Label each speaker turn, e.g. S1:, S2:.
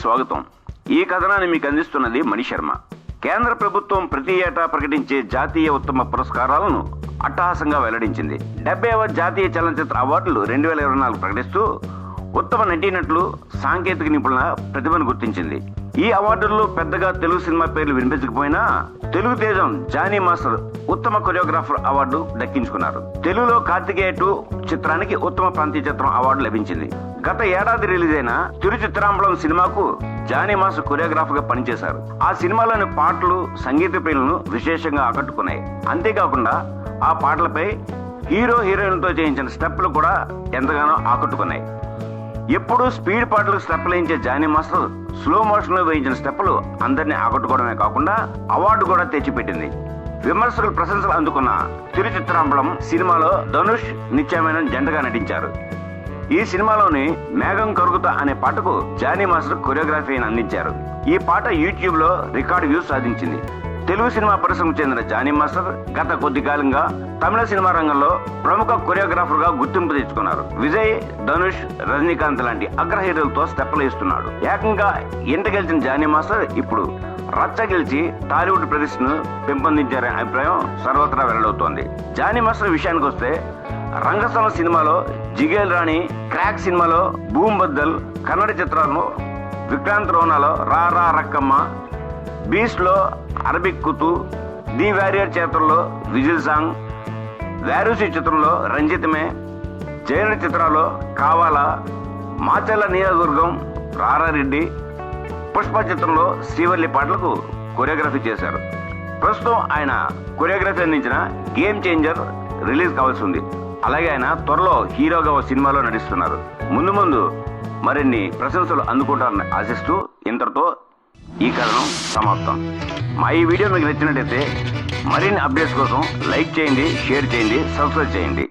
S1: స్వాగతం. ఈ కథనాన్ని మీకు అందిస్తున్నది మణిశర్మ. కేంద్ర ప్రభుత్వం ప్రతి ఏటా ప్రకటించే జాతీయ ఉత్తమ పురస్కారాలను అట్టహాసంగా వెల్లడించింది. 70వ జాతీయ చలనచిత్ర అవార్డులు 2024 ప్రకటిస్తూ ఉత్తమ నటీనటులు, సాంకేతిక నిపుణుల ప్రతిభను గుర్తించింది. ఈ అవార్డుల్లో పెద్దగా తెలుగు సినిమా పేర్లు వినిపించకపోయినా తెలుగు తేజం జానీ మాస్టర్ ఉత్తమ కొరియోగ్రాఫర్ అవార్డు దక్కించుకున్నారు. తెలుగులో కార్తికేయ 2 చిత్రానికి ఉత్తమ ప్రాంతీయ చిత్రం అవార్డు లభించింది. గత ఏడాది రిలీజ్ అయిన తిరుచిత్రాంబలం సినిమాకు జానీ మాస్టర్ కొరియోగ్రాఫర్ గా పనిచేశారు. ఆ సినిమాలోని పాటలు సంగీత ప్రియులను విశేషంగా ఆకట్టుకున్నాయి. అంతేకాకుండా ఆ పాటలపై హీరో హీరోయిన్లతో చేయించిన స్టెప్పులు కూడా ఎంతగానో ఆకట్టుకున్నాయి. ఎప్పుడూ స్పీడ్ పాటలకు స్టెప్పులు వేయించే జానీ మాస్టర్ స్లో మోషన్ లో వేయించిన స్టెప్పులు అందరినీ ఆకట్టుకోవడమే కాకుండా అవార్డు కూడా తెచ్చిపెట్టింది. విమర్శకుల ప్రశంసలు అందుకున్న తిరుచిత్రాంబలం సినిమాలో ధనుష్, నిత్యా మేనన్ జంటగా నటించారు. ఈ సినిమాలోని మేఘం కరుగుతా అనే పాటకు జానీ మాస్టర్ కొరియోగ్రఫీని అందించారు. ఈ పాట యూట్యూబ్ లో రికార్డు వ్యూస్ సాధించింది. తెలుగు సినిమా పరిశ్రమకు చెందిన జానీ మాస్టర్ గత కొద్ది కాలంగా తమిళ సినిమా రంగంలో ప్రముఖ కొరియోగ్రాఫర్ గా గుర్తింపు తెచ్చుకున్నారు. విజయ్, ధనుష్, రజనీకాంత్ లాంటి అగ్ర హీరోలతో స్టెప్పులు ఇస్తున్నాడు. ఏకంగా ఇంట గెలిచిన జానీ మాస్టర్ ఇప్పుడు రచ్చ గెలిచి టాలీవుడ్ ప్రదర్శనను పెంపొందించారనే అభిప్రాయం సర్వత్రా వెల్లడవుతోంది. జానీ మాస్టర్ విషయానికి వస్తే రంగస్థల సినిమాలో జిగేల్ రాణి, క్రాక్ సినిమాలో భూమ్ బద్దల్, కన్నడ చిత్రాల్లో విక్రాంత్ రోనాలో రా రా రక్కమ్మ, బీస్ట్ లో అరబిక్ కుతు, ది వారియర్ చేతుల్లో విజిల్ సాంగ్, వారూసి చిత్రంలో రంజితమే, జైన చిత్రాల్లో కావాలా, మాచల్ల నియోజకవర్గం రారారెడ్డి, పుష్ప చిత్రంలో శ్రీవల్లి పాటలకు కొరియోగ్రఫీ చేశారు. ప్రస్తుతం ఆయన కొరియోగ్రఫీ అందించిన గేమ్ చేంజర్ రిలీజ్ కావాల్సి ఉంది. అలాగే ఆయన త్వరలో హీరోగా ఓ సినిమాలో నటిస్తున్నారు. ముందు ముందు మరిన్ని ప్రశంసలు అందుకుంటారని ఆశిస్తూ ఇంతటితో ఈ కథనం సమాప్తం. మా ఈ వీడియో మీకు నచ్చినట్లయితే మరిన్ని అప్డేట్స్ కోసం లైక్ చేయండి, షేర్ చేయండి, సబ్స్క్రైబ్ చేయండి.